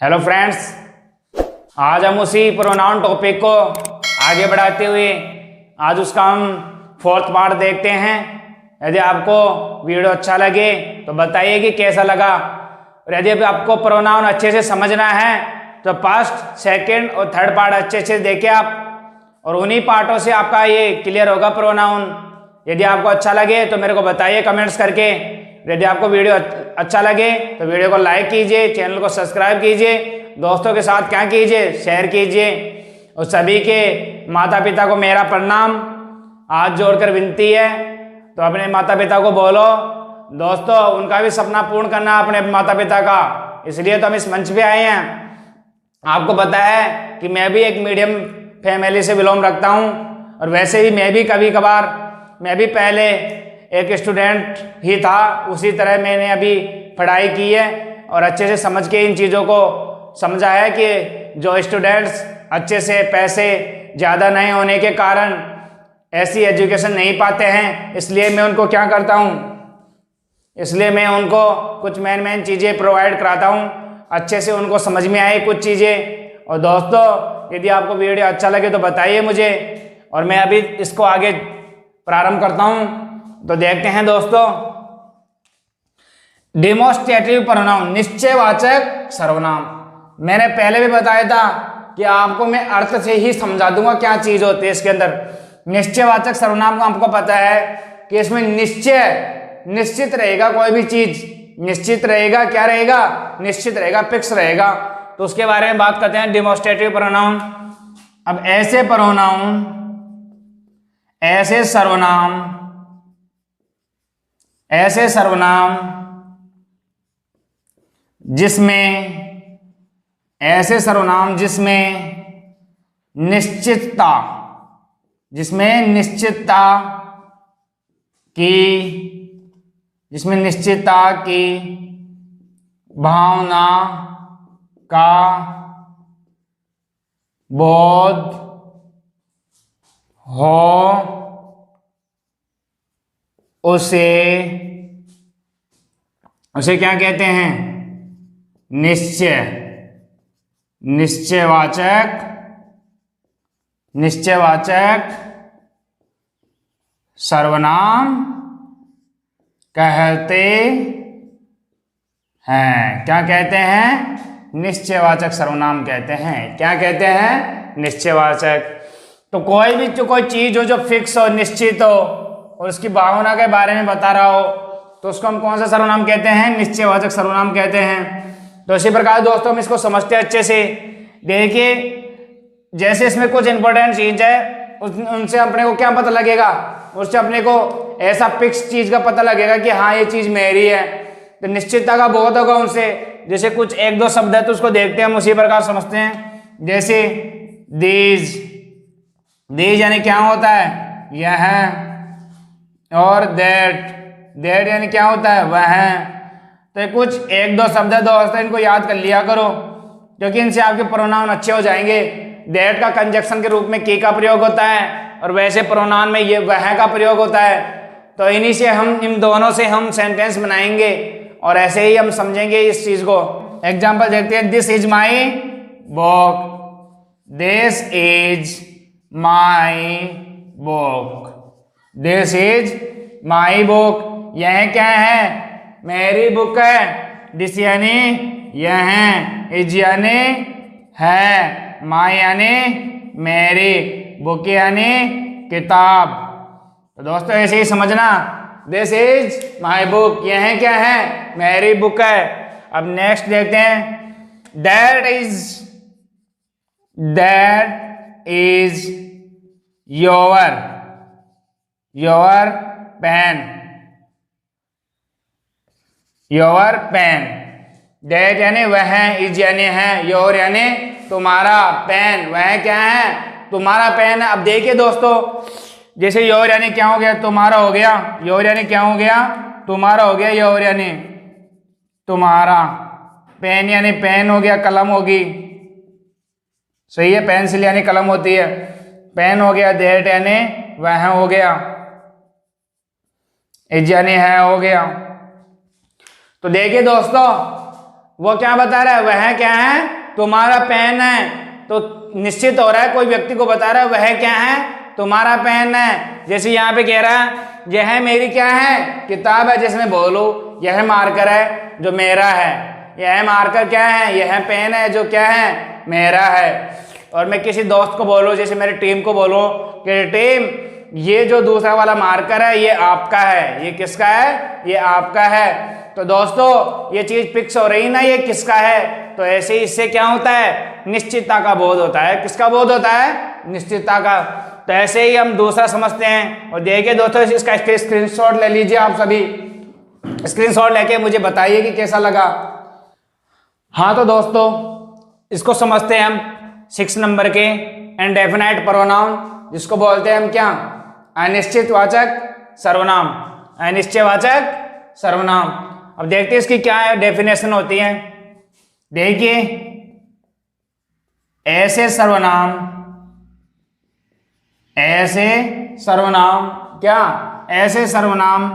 Hello friends, आज हम उसी प्रोनाउन टॉपिक को आगे बढ़ाते हुए आज उसका हम फोर्थ पार्ट देखते हैं। यदि आपको वीडियो अच्छा लगे तो बताइए कि कैसा लगा, और यदि आपको प्रोनाउन अच्छे से समझना है तो फर्स्ट, सेकंड और थर्ड पार्ट अच्छे से देखें आप, और उन्हीं पार्टों से आपका ये क्लियर होगा प्रोनाउन। यदि आपको अच्छा लगे तो मेरे को बताइए कमेंट्स करके। यदि आपको वीडियो अच्छा लगे तो वीडियो को लाइक कीजिए, चैनल को सब्सक्राइब कीजिए, दोस्तों के साथ क्या कीजिए, शेयर कीजिए। और सभी के माता पिता को मेरा प्रणाम, हाथ जोड़कर विनती है। तो अपने माता पिता को बोलो दोस्तों, उनका भी सपना पूर्ण करना अपने माता पिता का, इसलिए तो हम इस मंच पे आए हैं। आपको पता है कि मैं भी एक मीडियम फैमिली से बिलोंग रखता हूँ, और वैसे ही मैं भी कभी कभार, मैं भी पहले एक स्टूडेंट ही था, उसी तरह मैंने अभी पढ़ाई की है और अच्छे से समझ के इन चीज़ों को समझा है कि जो स्टूडेंट्स अच्छे से पैसे ज़्यादा नहीं होने के कारण ऐसी एजुकेशन नहीं पाते हैं, इसलिए मैं उनको क्या करता हूँ, इसलिए मैं उनको कुछ मेन चीज़ें प्रोवाइड कराता हूँ, अच्छे से उनको समझ में आए कुछ चीज़ें। और दोस्तों, यदि आपको वीडियो अच्छा लगे तो बताइए मुझे, और मैं अभी इसको आगे प्रारंभ करता हूँ। तो देखते हैं दोस्तों, डेमोस्ट्रेटिव प्रोनाउन, निश्चयवाचक सर्वनाम। मैंने पहले भी बताया था कि आपको मैं अर्थ से ही समझा दूंगा क्या चीज होती है इसके अंदर। निश्चयवाचक सर्वनाम को आपको पता है कि इसमें निश्चय, निश्चित रहेगा, कोई भी चीज निश्चित रहेगा, क्या रहेगा, निश्चित रहेगा, फिक्स रहेगा। तो उसके बारे में बात करते हैं, डेमोस्ट्रेटिव प्रोनाउन। अब ऐसे प्रोनाउन, ऐसे सर्वनाम, ऐसे सर्वनाम जिसमें, ऐसे सर्वनाम जिसमें निश्चितता, जिसमें निश्चितता की, जिसमें निश्चितता की भावना का बोध हो, उसे क्या कहते हैं, निश्चय, निश्चयवाचक, निश्चयवाचक सर्वनाम कहते हैं। क्या कहते हैं? निश्चयवाचक सर्वनाम कहते हैं। क्या कहते हैं? निश्चयवाचक। तो कोई भी कोई चीज हो जो फिक्स हो, निश्चित हो, और उसकी भावना के बारे में बता रहा हो, तो उसको हम कौन सा सर्वनाम कहते हैं? निश्चयवाचक सर्वनाम कहते हैं। तो इसी प्रकार दोस्तों हम इसको समझते हैं अच्छे से। देखिए, जैसे इसमें कुछ इंपॉर्टेंट चीज है, उनसे अपने को क्या पता लगेगा, उससे अपने को ऐसा फिक्स चीज का पता लगेगा कि हाँ ये चीज मेरी है। तो निश्चितता का बहुत होगा उनसे। जैसे कुछ एक दो शब्द है तो उसको देखते हैं, हम उसी प्रकार समझते हैं। जैसे दीज, दीज यानी क्या होता है? यह। और दैट, दैट यानी क्या होता है? वह। तो कुछ एक दो शब्द है दोस्तों, इनको याद कर लिया करो, क्योंकि इनसे आपके प्रोनाउन अच्छे हो जाएंगे। दैट का कंजक्शन के रूप में की का प्रयोग होता है, और वैसे प्रोनाउन में ये वह का प्रयोग होता है। तो इन्हीं से हम, इन दोनों से हम सेंटेंस बनाएंगे, और ऐसे ही हम समझेंगे इस चीज को। एग्जाम्पल देखते हैं। This is my book, this is my book, this is my book. यह क्या है? मेरी बुक है। दिस यानी यह, इज यानी है, माई यानी मेरी, बुक यानी किताब। तो दोस्तों ऐसे ही समझना, दिस इज माई बुक, यह क्या है? मेरी बुक है। अब नेक्स्ट देखते हैं। That is your, your pen, your pen. That यानी वह, इज यानी है, योर यानी तुम्हारा, पेन वह क्या है? तुम्हारा पेन है। अब देखिए दोस्तों, जैसे योर यानी क्या हो गया? तुम्हारा हो गया। योर यानी क्या हो गया? तुम्हारा हो गया। योर यानी तुम्हारा। पेन यानी पेन हो गया, कलम होगी, सही है, पेंसिल यानी कलम होती है, पेन हो गया। दैट यानी वह हो गया, इज यानी है हो गया। तो देखिए दोस्तों, वो क्या बता रहा है, वह क्या है, तुम्हारा पेन है। तो निश्चित हो रहा है, कोई व्यक्ति को बता रहा है वह क्या है, तुम्हारा पेन है। जैसे यहाँ पे कह रहा है यह मेरी क्या है, किताब है। जैसे मैं बोलूं यह मार्कर है जो मेरा है, यह मार्कर क्या है, यह पेन है जो क्या है, मेरा है। और मैं किसी दोस्त को बोलूं, जैसे मेरी टीम को बोलूं कि टीम ये जो दूसरा वाला मार्कर है ये आपका है, ये किसका है, ये आपका है। तो दोस्तों ये चीज फिक्स हो रही ना, ये किसका है। तो ऐसे ही इससे क्या होता है, निश्चितता का बोध होता है। किसका बोध होता है, निश्चितता का। तो ऐसे ही हम दूसरा समझते हैं। और देखिए दोस्तों इसका स्क्रीनशॉट ले लीजिए, आप सभी स्क्रीनशॉट लेके मुझे बताइए कि कैसा लगा। हाँ तो दोस्तों इसको समझते हैं हम 6 नंबर के इंडेफिनाइट प्रोनाउन, जिसको बोलते हैं हम क्या, अनिश्चितवाचक सर्वनाम। अनिश्चयवाचक सर्वनाम। अब देखते हैं इसकी क्या है डेफिनेशन होती है। देखिए ऐसे सर्वनाम, ऐसे सर्वनाम क्या, ऐसे सर्वनाम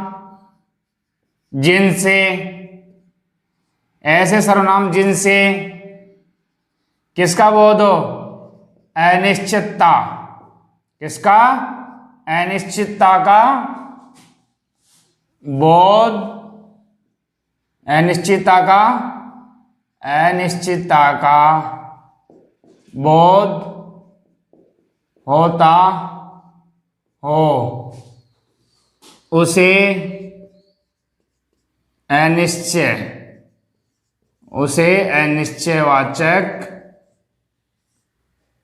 जिनसे, ऐसे सर्वनाम जिनसे किसका बोध हो, अनिश्चितता। किसका, अनिश्चितता का बोध, अनिश्चितता का, अनिश्चितता का बोध होता हो, उसे अनिश्चय, उसे अनिश्चयवाचक,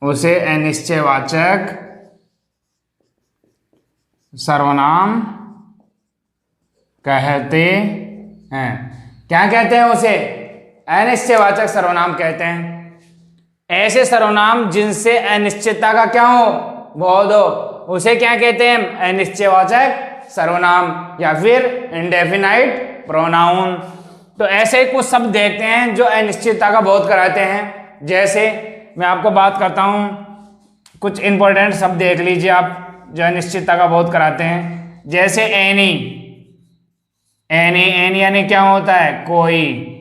उसे अनिश्चयवाचक सर्वनाम कहते हैं। क्या कहते हैं उसे, अनिश्चयवाचक सर्वनाम कहते हैं। ऐसे सर्वनाम जिनसे अनिश्चितता का क्या हो, बोध हो, उसे क्या कहते हैं, अनिश्चयवाचक सर्वनाम या फिर इंडेफिनाइट प्रोनाउन। तो ऐसे कुछ शब्द देखते हैं जो अनिश्चितता का बोध कराते हैं। जैसे मैं आपको बात करता हूं, कुछ इंपॉर्टेंट शब्द देख लीजिए आप जो अनिश्चितता का बोध कराते हैं। जैसे एनी, एनी, एनी यानी क्या होता है, कोई।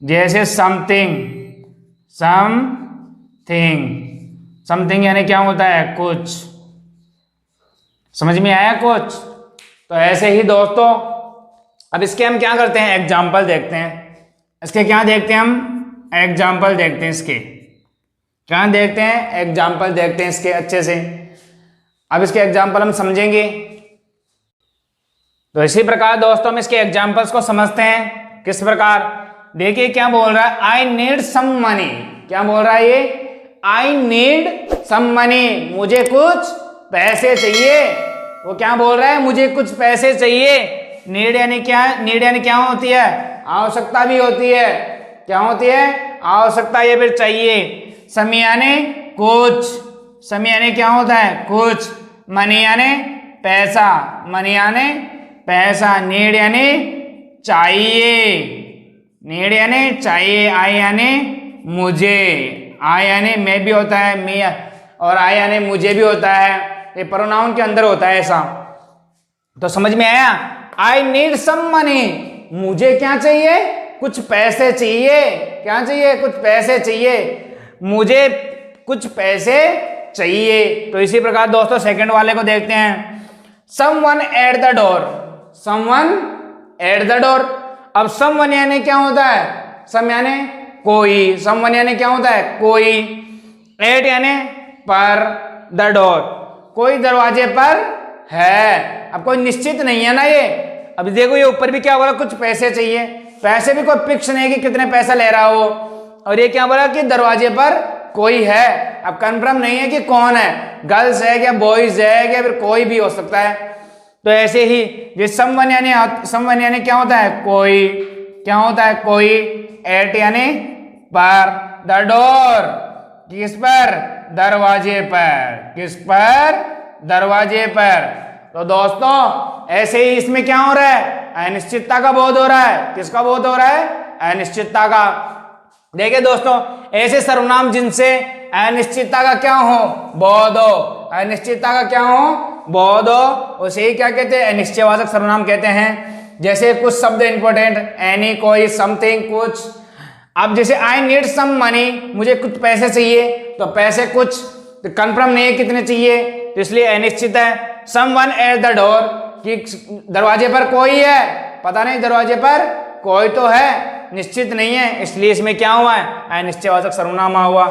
जैसे समथिंग, समथिंग, समथिंग यानी क्या होता है, कुछ। समझ में आया कुछ। तो ऐसे ही दोस्तों अब इसके हम क्या करते हैं, एग्जाम्पल देखते हैं। इसके क्या देखते हैं हम, एग्जाम्पल देखते हैं। इसके क्या देखते हैं, एग्जाम्पल देखते हैं इसके अच्छे से। अब इसके एग्जाम्पल हम समझेंगे। तो इसी प्रकार दोस्तों हम इसके एग्जाम्पल्स को समझते हैं। किस प्रकार, देखिए क्या बोल रहा है, आई नीड सम मनी। क्या बोल रहा है ये, आई नीड सम मनी, मुझे कुछ पैसे चाहिए। वो क्या बोल रहा है, मुझे कुछ पैसे चाहिए। नीड यानी क्या, नीड यानी क्या होती है, आवश्यकता भी होती है। क्या होती है, आवश्यकता या फिर चाहिए। सम यानी कुछ, सम यानी क्या होता है, कुछ। मनी यानी पैसा, मनी यानी पैसा। नीड यानी चाहिए, नीड यानी चाहिए। आई यानी मुझे, आई यानी मैं भी होता है, मैं, और आई यानी मुझे भी होता है। ये प्रोनाउन के अंदर होता है ऐसा। तो समझ में आया, आई नीड सम मनी, मुझे क्या चाहिए, कुछ पैसे चाहिए। क्या चाहिए, कुछ पैसे चाहिए, मुझे कुछ पैसे चाहिए। तो इसी प्रकार दोस्तों सेकंड वाले को देखते हैं। Someone at the door, someone at the door. अब समवन यानी क्या होता है, सम यानी कोई, समवन यानी क्या होता है, कोई। एट यानी पर, द डोर कोई दरवाजे पर है। अब कोई निश्चित नहीं है ना ये। अब देखो ये ऊपर भी क्या बोला, कुछ पैसे चाहिए। पैसे भी कोई फिक्स नहीं है कि कितने पैसा ले रहा हो। और ये क्या बोला कि दरवाजे पर कोई है। अब कंफर्म नहीं है कि कौन है, गर्ल्स है क्या, बॉयज है क्या, फिर कोई भी हो सकता है। तो ऐसे ही ये समवन यानी क्या होता है, कोई। क्या होता है, कोई। एट यानी पर, द डोर किस पर, दरवाजे पर। किस पर, दरवाजे पर। तो दोस्तों ऐसे ही इसमें क्या हो रहा है, अनिश्चितता का बोध हो रहा है। किसका बोध हो रहा है, अनिश्चितता का। देखिए दोस्तों ऐसे सर्वनाम जिनसे अनिश्चितता का क्या हो, बोध हो, अनिश्चितता का क्या हो, बोध हो, उसे ही क्या कहते हैं, अनिश्चयवाचक सर्वनाम कहते हैं। जैसे कुछ शब्द इंपॉर्टेंट, एनी, कोई, समथिंग, कुछ, अब जैसे आई नीड सम मनी, मुझे कुछ पैसे चाहिए, तो पैसे कुछ कंफर्म नहीं है कितने चाहिए, तो इसलिए अनिश्चित है। समवन एट द डोर, कि दरवाजे पर कोई है, पता नहीं दरवाजे पर कोई तो है, निश्चित नहीं है, इसलिए इसमें क्या हुआ है, अनिश्चयवाचक सर्वनाम हुआ।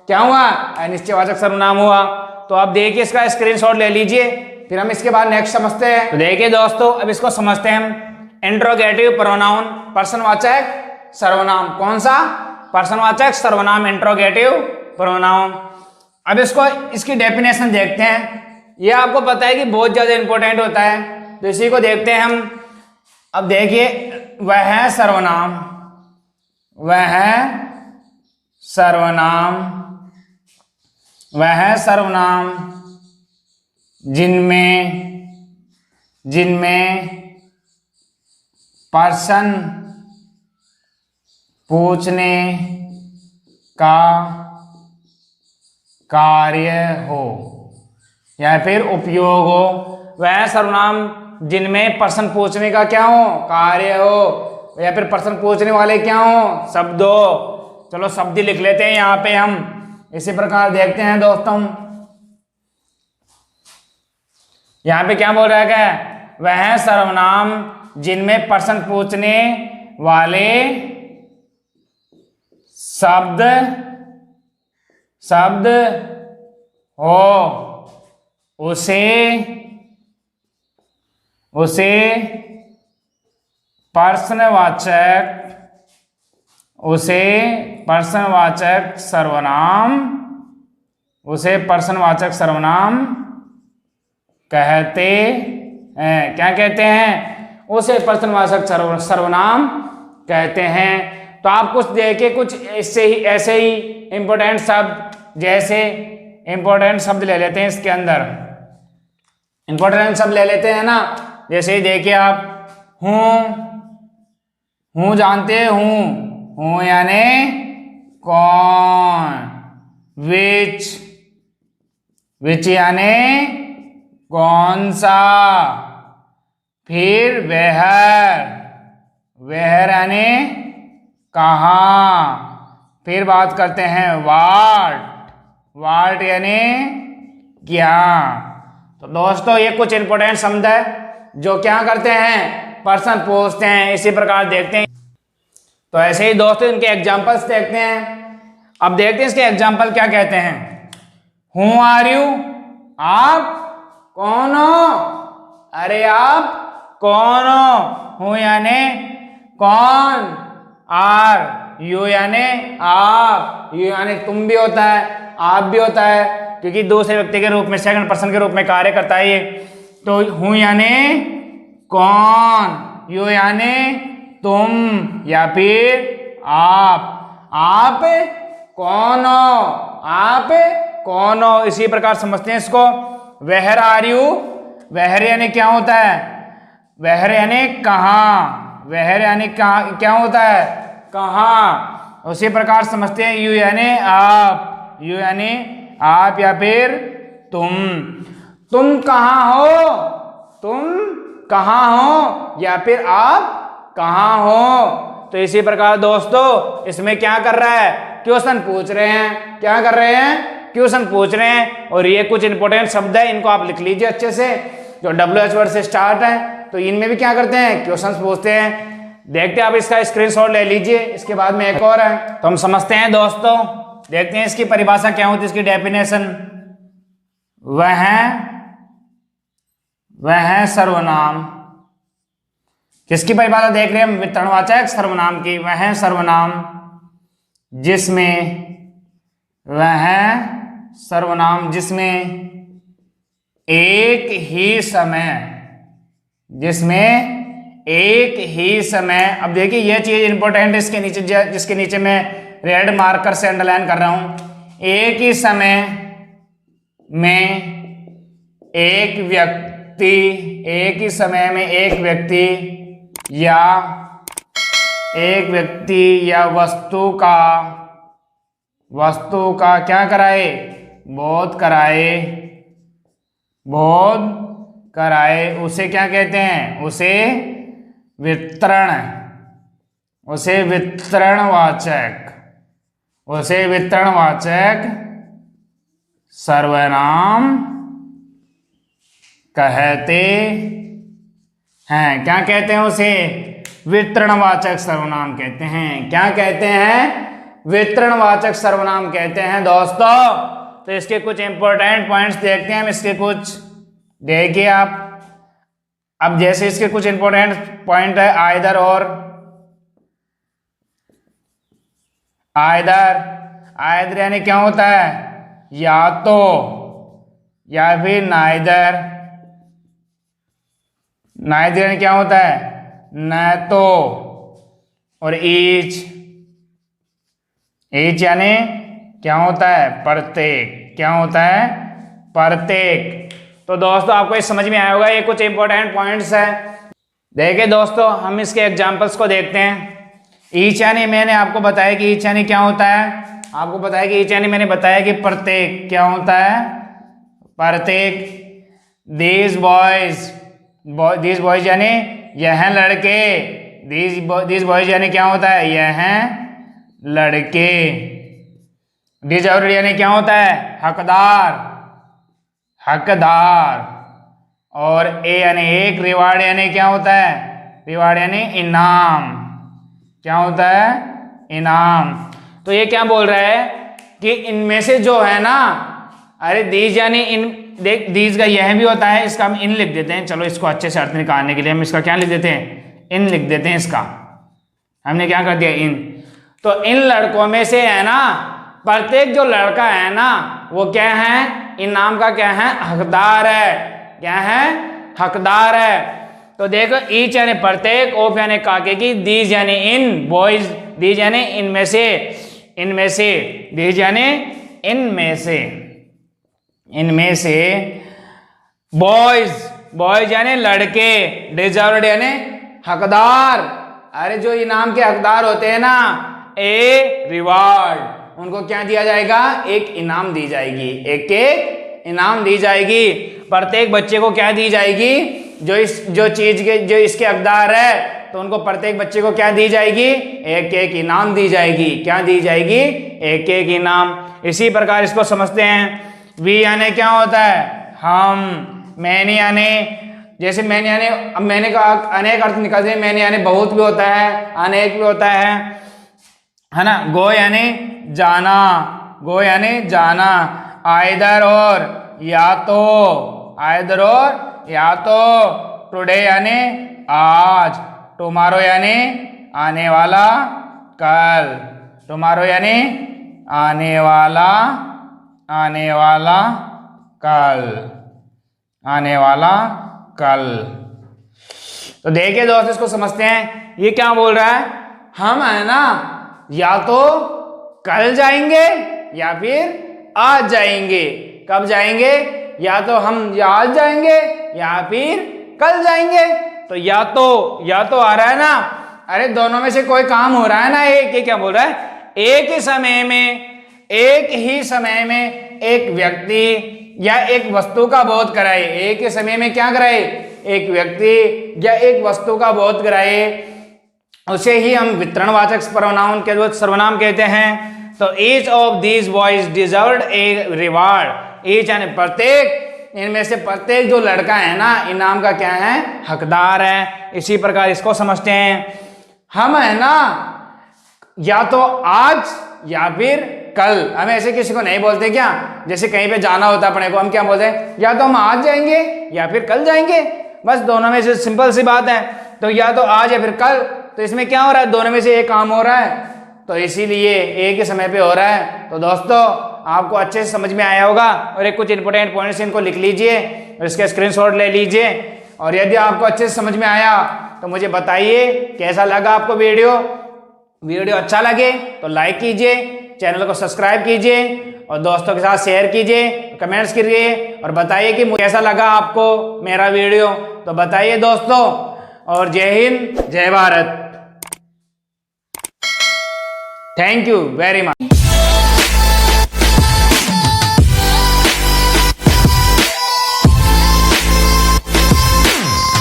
क्या हुआ, अनिश्चयवाचक सर्वनाम हुआ। तो आप देखिए इसका स्क्रीनशॉट ले लीजिए, फिर हम इसके बाद नेक्स्ट समझते हैं। तो देखिए दोस्तों, अब इसको समझते हैं हम। इंट्रोगेटिव प्रोनाउन, पर्सनवाचक सर्वनाम। कौन सा, पर्सनवाचक सर्वनाम, इंट्रोगेटिव प्रोनाउन। अब इसको, इसकी डेफिनेशन देखते हैं। ये आपको पता है कि बहुत ज्यादा इंपॉर्टेंट होता है, तो इसी को देखते हैं हम। अब देखिए, वह है सर्वनाम, वह है सर्वनाम, वह है सर्वनाम जिनमें पर्सन पूछने का कार्य हो या फिर उपयोग हो। वह सर्वनाम जिनमें पर्सन पूछने का क्या हो, कार्य हो, या फिर पर्सन पूछने वाले क्या हो, शब्द हो। चलो शब्द लिख लेते हैं यहाँ पे हम। इसी प्रकार देखते हैं दोस्तों, यहाँ पे क्या बोल रहा है, क्या वह सर्वनाम जिनमें पर्सन पूछने वाले शब्द हो, उसे पर्सनवाचक सर्वनाम कहते हैं। क्या कहते हैं, उसे पर्सनवाचक सर्वनाम कहते हैं। तो आप कुछ देखिए, कुछ ऐसे ही इंपॉर्टेंट शब्द, जैसे इंपॉर्टेंट शब्द ले लेते हैं इसके अंदर, इंपॉर्टेंट शब्द ले लेते हैं ना। जैसे ही देखिए आप, हूँ जानते, हूँ यानी कौन, विच यानी कौन सा, फिर वेहर यानी कहाँ, फिर बात करते हैं वाट यानी क्या। तो दोस्तों, ये कुछ इंपॉर्टेंट शब्द है जो क्या करते हैं, पर्सन पूछते हैं। इसी प्रकार देखते हैं। तो ऐसे ही दोस्तों, इनके एग्जांपल्स देखते हैं। अब देखते हैं इसके एग्जांपल क्या कहते हैं। हु आर यू, आप कौन हो, अरे आप कौन हो। हूँ यानी कौन, आर यू यानी आप, यू यानी तुम भी होता है, आप भी होता है, क्योंकि दूसरे व्यक्ति के रूप में, सेकंड पर्सन के रूप में कार्य करता है ये। तो हूँ यानी कौन, यू यानी तुम या फिर आप कौन हो, आप कौन हो। इसी प्रकार समझते हैं इसको। वेहर आर यू, वेहर यानी क्या होता है, वेहर यानी कहाँ, वेहर यानी कहाँ, क्या होता है, कहाँ। उसी प्रकार समझते हैं यू यानी आप, यू यानी आप या फिर तुम कहाँ हो, तुम कहाँ हो या फिर आप कहाँ हो। तो इसी प्रकार दोस्तों, इसमें क्या कर रहा है, क्वेश्चन पूछ रहे हैं। क्या कर रहे हैं, क्वेश्चन पूछ रहे हैं। और ये कुछ इंपॉर्टेंट शब्द है, इनको आप लिख लीजिए अच्छे से, जो WH वर्ड से स्टार्ट है। तो इनमें भी क्या करते हैं, क्वेश्चन पूछते हैं। देखते हैं, आप इसका स्क्रीनशॉट ले लीजिए। इसके बाद में एक और है, तो हम समझते हैं दोस्तों। देखते हैं इसकी परिभाषा क्या होती है, इसकी डेफिनेशन। वह है सर्वनाम, किसकी परिभाषा देख रहे हैं हम, वितरणवाचक सर्वनाम की। वह है सर्वनाम जिसमें, वह है सर्वनाम जिसमें एक ही समय, अब देखिए ये चीज इंपॉर्टेंट है इसके नीचे, जिसके नीचे मैं रेड मार्कर से अंडरलाइन कर रहा हूं। एक ही समय में एक व्यक्ति या वस्तु का क्या कराए, बोध कराए, उसे क्या कहते हैं, उसे उसे वितरणवाचक सर्वनाम कहते हैं। क्या कहते हैं उसे? वितरणवाचक सर्वनाम कहते हैं। क्या कहते हैं? वितरणवाचक सर्वनाम कहते हैं दोस्तों। तो इसके कुछ इंपॉर्टेंट पॉइंट्स देखते हैं हम। इसके कुछ देखिए आप। अब जैसे इसके कुछ इंपॉर्टेंट पॉइंट है आइदर और। आइदर यानी क्या होता है? या तो, या फिर नाइदर यानी क्या होता है? न तो। और ईच यानी क्या होता है? प्रत्येक। क्या होता है? प्रत्येक। तो दोस्तों आपको ये समझ में आया होगा, ये कुछ इंपॉर्टेंट पॉइंट्स है। देखिए दोस्तों हम इसके एग्जांपल्स को देखते हैं। ईच यानी मैंने आपको बताया कि ईच यानी क्या होता है? आपको बताया कि ईच यानी मैंने बताया कि प्रत्येक। क्या होता है? प्रत्येक। दीज बॉयज यानी यह लड़के। दीज बॉयज यानी क्या होता है? यह लड़के। डिजर्व्ड यानी क्या होता है? हकदार। और ए यानी एक। रिवार्ड यानी क्या होता है? रिवार्ड यानी इनाम। क्या होता है? इनाम। तो ये क्या बोल रहा है कि इनमें से जो है ना, अरे दीज यानी इन, देख दीज का यह भी होता है, इसका हम इन लिख देते हैं। चलो इसको अच्छे से अर्थ निकालने के लिए हम इसका क्या लिख देते हैं? इन लिख देते हैं। इसका हमने क्या कर दिया? इन। तो इन लड़कों में से है ना, प्रत्येक जो लड़का है ना वो क्या है? इनाम का क्या है? हकदार है। क्या है? हकदार है। तो देखो ईच यानी प्रत्येक, ऑफ यानी काके की, दीज यानी इन, बॉयज दीज यानी इनमें से, दीज यानी इनमें से, बॉयज यानी लड़के, डिजर्व्ड यानी हकदार। अरे जो इनाम के हकदार होते हैं ना, ए रिवार्ड, उनको क्या दिया जाएगा? एक इनाम दी जाएगी। एक इनाम दी जाएगी। प्रत्येक बच्चे को क्या दी जाएगी? जो चीज के जो इसके हकदार है, तो उनको प्रत्येक बच्चे को क्या दी जाएगी? एक इनाम दी जाएगी। क्या दी जाएगी? एक इनाम। इसी प्रकार इसको समझते हैं। वी यानी क्या होता है? हम। मैनी यानी, जैसे मैनी यानी, अब मैंने का अनेक अर्थ निकलते हैं। मैनी यानी बहुत भी होता है, अनेक भी होता है ना। गो यानी जाना। आइदर और या तो। टुडे यानी आज। टुमारो यानी आने वाला कल। आने वाला कल। तो देखिए दोस्त इसको समझते हैं। ये क्या बोल रहा है? हम है ना या तो कल जाएंगे या फिर आज जाएंगे। कब जाएंगे? या तो हम आज जाएंगे या फिर कल जाएंगे। तो या तो आ रहा है ना, अरे दोनों में से कोई काम हो रहा है ना। एक क्या बोल रहा है? एक ही समय में एक व्यक्ति या एक वस्तु का बोध कराए। एक ही समय में क्या कराए? एक व्यक्ति या एक वस्तु का बोध कराए, उसे ही हम वितरणवाचक सर्वनाम कहते हैं। तो each of these boys deserved a reward. Each यानी प्रत्येक, इनमें से प्रत्येक जो लड़का है ना, इनाम का क्या है? हकदार है। इसी प्रकार इसको समझते हैं। हम है ना या तो आज या फिर कल। हम ऐसे किसी को नहीं बोलते क्या? जैसे कहीं पे जाना होता है अपने को, हम क्या बोलते हैं? या तो हम आज जाएंगे या फिर कल जाएंगे। बस दोनों में से सिंपल सी बात है। तो या तो आज या फिर कल। तो इसमें क्या हो रहा है? दोनों में से एक काम हो रहा है, तो इसीलिए एक ही समय पे हो रहा है। तो दोस्तों आपको अच्छे से समझ में आया होगा। और एक कुछ इंपॉर्टेंट पॉइंट्स इनको लिख लीजिए और इसके स्क्रीनशॉट ले लीजिए। और यदि आपको अच्छे से समझ में आया तो मुझे बताइए कैसा लगा आपको वीडियो अच्छा लगे तो लाइक कीजिए, चैनल को सब्सक्राइब कीजिए और दोस्तों के साथ शेयर कीजिए, कमेंट्स कीजिए और बताइए कि कैसा लगा आपको मेरा वीडियो। तो बताइए दोस्तों। और जय हिंद, जय Bharat. Thank you very much.